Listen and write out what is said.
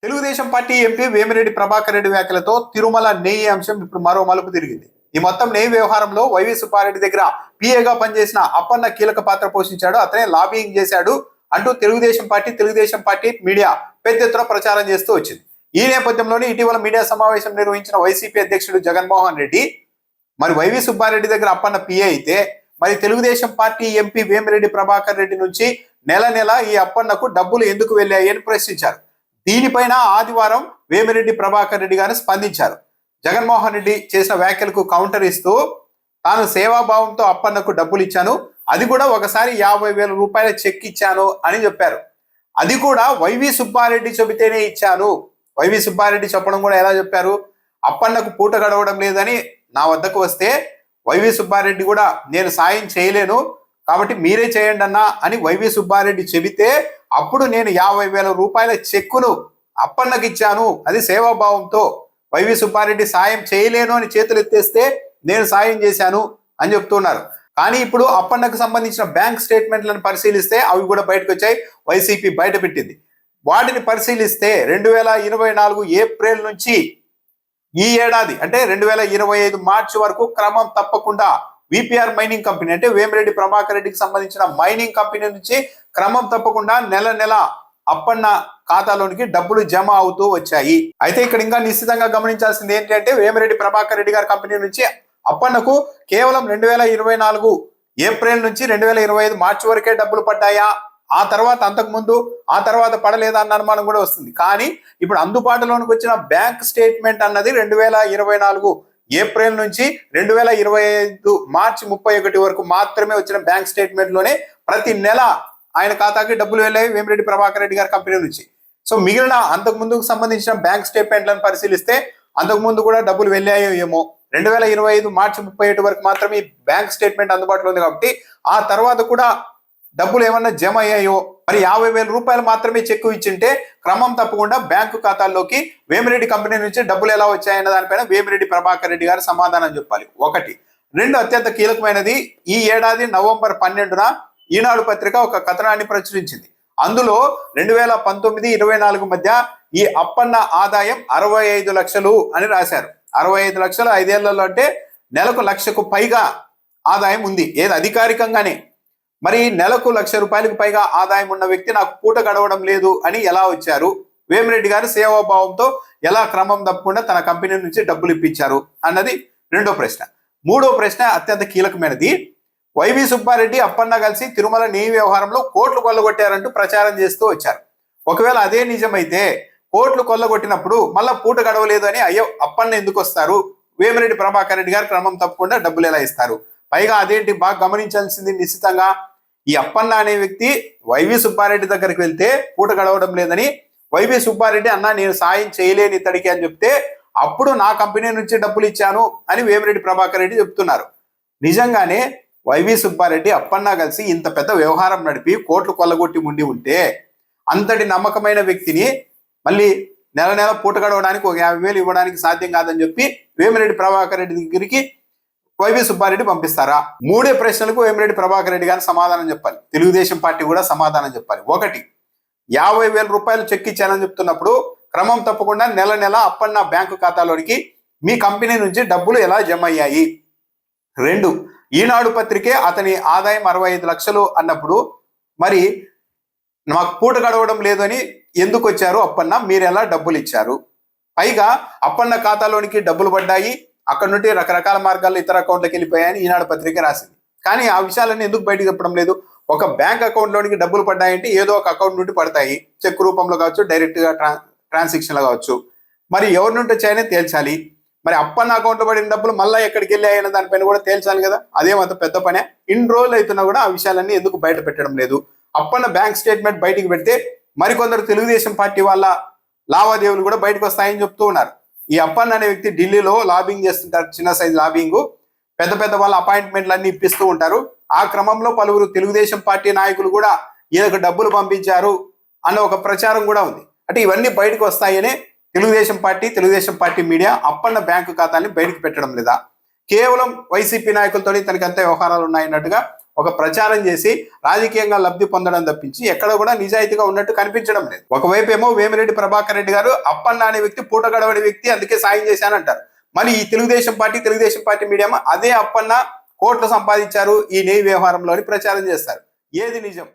Telugu Desam party MP Vemireddy Prabhakar Reddy వ్యాఖ్యలతో తిరుమల నెయ్యి అంశం ఇప్పుడు మరో మలుపు తిరిగింది. ఈ మొత్తం నెయ్యి వ్యవహారంలో వైవి సుబ్బారెడ్డి దగ్గర పిఏగా పనిచేసిన అప్పన్న కీలక పాత్ర పోషించాడు, అతనే లాబింగ్ చేశాడు అంటూ తెలుగుదేశం పార్టీ మీడియా పెద్ద ఎత్తున ప్రచారం చేస్తూ వచ్చింది. ఈ నేపథ్యంలోనే ఇటీవల మీడియా సమావేశం నిర్వహించిన వైసీపీ అధ్యక్షుడు జగన్మోహన్ రెడ్డి మరి వైవి సుబ్బారెడ్డి దగ్గర అప్పన్న పిఏ అయితే మరి తెలుగుదేశం పార్టీ ఎంపీ వేమిరెడ్డి ప్రభాకర్ రెడ్డి నుంచి నెల నెల ఈ అప్పన్నకు డబ్బులు ఎందుకు వెళ్ళాయి అని ప్రశ్నించారు. దీనిపైన ఆదివారం వేమిరెడ్డి ప్రభాకర్ రెడ్డి గారు స్పందించారు. జగన్మోహన్ రెడ్డి చేసిన వ్యాఖ్యలకు కౌంటర్ ఇస్తూ తాను సేవాభావంతో అప్పన్నకు డబ్బులు ఇచ్చాను, అది కూడా ఒకసారి 50,000 రూపాయల చెక్ ఇచ్చాను అని చెప్పారు. అది కూడా వైవి సుబ్బారెడ్డి చెబితేనే ఇచ్చాను. వైవి సుబ్బారెడ్డి చెప్పడం కూడా ఎలా చెప్పారు, అప్పన్నకు పూట గడవడం లేదని నా వద్దకు వస్తే వైవి సుబ్బారెడ్డి కూడా నేను సాయం చేయలేను కాబట్టి మీరే చేయండి అన్నా అని వైవి సుబ్బారెడ్డి చెబితే అప్పుడు నేను 50,000 రూపాయల చెక్కును అప్పన్నకి ఇచ్చాను, అది సేవాభావంతో. వైవి సుబ్బారెడ్డి సాయం చేయలేను అని చేతులు ఎత్తేస్తే నేను సాయం చేశాను అని చెప్తున్నారు. కానీ ఇప్పుడు అప్పన్నకు సంబంధించిన బ్యాంక్ స్టేట్మెంట్లను పరిశీలిస్తే అవి కూడా బయటకు వచ్చాయి. వైసీపీ బయట పెట్టింది. వాటిని పరిశీలిస్తే 2024 ఏప్రిల్ నుంచి ఈ ఏడాది అంటే 2025 మార్చి వరకు క్రమం తప్పకుండా విపిఆర్ మైనింగ్ కంపెనీ అంటే వేమిరెడ్డి ప్రభాకర్ రెడ్డికి సంబంధించిన మైనింగ్ కంపెనీ నుంచి క్రమం తప్పకుండా నెల నెల అప్పన్న ఖాతాలోనికి డబ్బులు జమ అవుతూ వచ్చాయి. అయితే ఇక్కడ ఇంకా నిశ్చితంగా గమనించాల్సింది ఏంటంటే వేమిరెడ్డి ప్రభాకర్ రెడ్డి గారి కంపెనీ నుంచి అప్పన్నకు కేవలం 2024 ఏప్రిల్ నుంచి 2025 మార్చి వరకే డబ్బులు పడ్డాయా, ఆ తర్వాత అంతకుముందు ఆ తర్వాత పడలేదా అన్న అనుమానం కూడా వస్తుంది. కానీ ఇప్పుడు అందుబాటులోనికి వచ్చిన బ్యాంక్ స్టేట్మెంట్ అన్నది 2024 ఏప్రిల్ నుంచి 2025 మార్చి 31 వరకు మాత్రమే వచ్చిన బ్యాంక్ స్టేట్మెంట్ లోనే ప్రతి నెల ఆయన ఖాతాకి డబ్బులు వెళ్ళాయి వేమిరెడ్డి ప్రభాకర్ రెడ్డి గారి కంపెనీ నుంచి. సో మిగిలిన అంతకు ముందుకు సంబంధించిన బ్యాంక్ స్టేట్మెంట్లను పరిశీలిస్తే అంతకు ముందు కూడా డబ్బులు వెళ్ళాయో ఏమో. 2025 మార్చి 31 వరకు మాత్రమే ఈ బ్యాంక్ స్టేట్మెంట్ అందుబాటులో ఉంది కాబట్టి ఆ తర్వాత కూడా డబ్బులు ఏమన్నా జమ అయ్యాయో, మరి 50,000 రూపాయలు మాత్రమే చెక్కు ఇచ్చింటే క్రమం తప్పకుండా బ్యాంకు ఖాతాల్లోకి వేమిరెడ్డి కంపెనీ నుంచి డబ్బులు ఎలా వచ్చాయన్న దానిపైన వేమిరెడ్డి ప్రభాకర్ రెడ్డి గారు సమాధానం చెప్పాలి. ఒకటి. రెండు, అత్యంత కీలకమైనది, ఈ ఏడాది నవంబర్ 12న ఈనాడు పత్రిక ఒక కథనాన్ని ప్రచురించింది. అందులో 2019-24 మధ్య ఈ అప్పన్న ఆదాయం 65 లక్షలు అని రాశారు. 65 లక్షలు 5 ఏళ్లలో అంటే నెలకు 1,00,000కు పైగా ఆదాయం ఉంది, ఏది అధికారికంగానే. మరి నెలకు 1,00,000 రూపాయలకు పైగా ఆదాయం ఉన్న వ్యక్తి నాకు పూట గడవడం లేదు అని ఎలా వచ్చారు? వేమిరెడ్డి గారు సేవాభావంతో ఎలా క్రమం తప్పకుండా తన కంపెనీ నుంచి డబ్బులు ఇప్పించారు అన్నది రెండో ప్రశ్న. మూడో ప్రశ్న అత్యంత కీలకమైనది, వైవి సుబ్బారెడ్డి అప్పన్న కలిసి తిరుమల నెయ్యి వ్యవహారంలో కోట్లు కొల్లగొట్టారంటూ ప్రచారం చేస్తూ వచ్చారు. ఒకవేళ అదే నిజమైతే కోట్లు కొల్లగొట్టినప్పుడు మళ్ళా పూట గడవలేదు అని అయ్యో అప్పన్న ఎందుకు వస్తారు? వేమిరెడ్డి ప్రభాకర్ రెడ్డి గారు క్రమం తప్పకుండా డబ్బులు ఎలా ఇస్తారు? పైగా అదేంటి బాగా గమనించాల్సింది నిశ్చితంగా, ఈ అప్పన్న అనే వ్యక్తి వైవి సుబ్బారెడ్డి దగ్గరికి వెళ్తే పూట గడవడం లేదని వైవి సుబ్బారెడ్డి అన్న నేను సాయం చేయలేని ఇతడికి అని చెప్తే అప్పుడు నా కంపెనీ నుంచి డబ్బులు ఇచ్చాను అని వేమిరెడ్డి ప్రభాకర్ రెడ్డి చెప్తున్నారు. నిజంగానే వైవి సుబ్బారెడ్డి అప్పన్న కలిసి ఇంత పెద్ద వ్యవహారం నడిపి కోట్లు కొల్లగొట్టి ఉండి ఉంటే అంతటి నమ్మకమైన వ్యక్తిని మళ్ళీ నెల నెల పూట గడవడానికి ఒక 50,000 ఇవ్వడానికి సాధ్యం కాదని చెప్పి వేమిరెడ్డి ప్రభాకర్ రెడ్డి దగ్గరికి వైవి సుబ్బారెడ్డి పంపిస్తారా? మూడే ప్రశ్నలకు వేమిరెడ్డి ప్రభాకర్ రెడ్డి గారు సమాధానం చెప్పాలి. తెలుగుదేశం పార్టీ కూడా సమాధానం చెప్పాలి. ఒకటి, 50,000 రూపాయలు చెక్ ఇచ్చానని చెప్తున్నప్పుడు క్రమం తప్పకుండా నెల నెల అప్పన్న బ్యాంకు ఖాతాలోనికి మీ కంపెనీ నుంచి డబ్బులు ఎలా జమ అయ్యాయి? రెండు, ఈనాడు పత్రికే అతని ఆదాయం 65 లక్షలు అన్నప్పుడు మరి మాకు పూట గడవడం లేదని ఎందుకు వచ్చారు అప్పన్న, మీరు ఎలా డబ్బులు ఇచ్చారు? పైగా అప్పన్న ఖాతాలోనికి డబ్బులు పడ్డాయి, అక్కడ నుండి రకరకాల మార్గాల్లో ఇతర అకౌంట్లకు వెళ్ళిపోయాయని ఈనాడు పత్రిక రాసింది. కానీ ఆ విషయాలన్నీ ఎందుకు బయటకు చెప్పడం లేదు? ఒక బ్యాంక్ అకౌంట్లోనికి డబ్బులు పడ్డాయంటే ఏదో ఒక అకౌంట్ నుండి పడతాయి, చెక్ రూపంలో కావచ్చు, డైరెక్ట్గా ట్రాన్సాక్షన్లో కావచ్చు. మరి ఎవరి నుండి వచ్చాయని తేల్చాలి. మరి అప్పన్న అకౌంట్లో పడిన డబ్బులు మళ్ళీ ఎక్కడికి వెళ్ళాయన్న దానిపైన కూడా తేల్చాలి కదా. అదేమంత పెద్ద పనే. ఇన్ని రోజులు అవుతున్నా కూడా ఆ విషయాలన్నీ ఎందుకు బయట పెట్టడం లేదు? అప్పన్న బ్యాంక్ స్టేట్మెంట్ బయటికి పెడితే మరికొందరు తెలుగుదేశం పార్టీ వాళ్ళ లావాదేవీలు కూడా బయటకు వస్తాయని చెప్తూ ఉన్నారు. ఈ అప్పన్న అనే వ్యక్తి ఢిల్లీలో లాబింగ్ చేస్తుంటారు, చిన్న సైజ్ లాబింగ్, పెద్ద పెద్ద వాళ్ళ అపాయింట్మెంట్లు అన్ని ఇప్పిస్తూ ఉంటారు. ఆ క్రమంలో పలువురు తెలుగుదేశం పార్టీ నాయకులు కూడా ఈయనకు డబ్బులు పంపించారు అన్న ఒక ప్రచారం కూడా ఉంది. అంటే ఇవన్నీ బయటకు వస్తాయనే Telugu Desam party media Appanna bank ఖాతాన్ని బయటకు పెట్టడం లేదా? కేవలం వైసీపీ నాయకులతో తనకి అంత వ్యవహారాలు ఉన్నాయన్నట్టుగా ఒక ప్రచారం చేసి రాజకీయంగా లబ్ధి పొందడం తప్పించి ఎక్కడ కూడా నిజాయితీగా ఉన్నట్టు కనిపించడం లేదు. ఒకవైపు ఏమో వేమిరెడ్డి ప్రభాకర్ రెడ్డి గారు అప్పన్న అనే వ్యక్తి పూట గడవని వ్యక్తి, అందుకే సాయం చేశానంటారు. మరి ఈ తెలుగుదేశం పార్టీ మీడియా అదే అప్పన్న కోట్లు సంపాదించారు ఈ నెయ్యి వ్యవహారంలో అని ప్రచారం చేస్తారు. ఏది నిజం?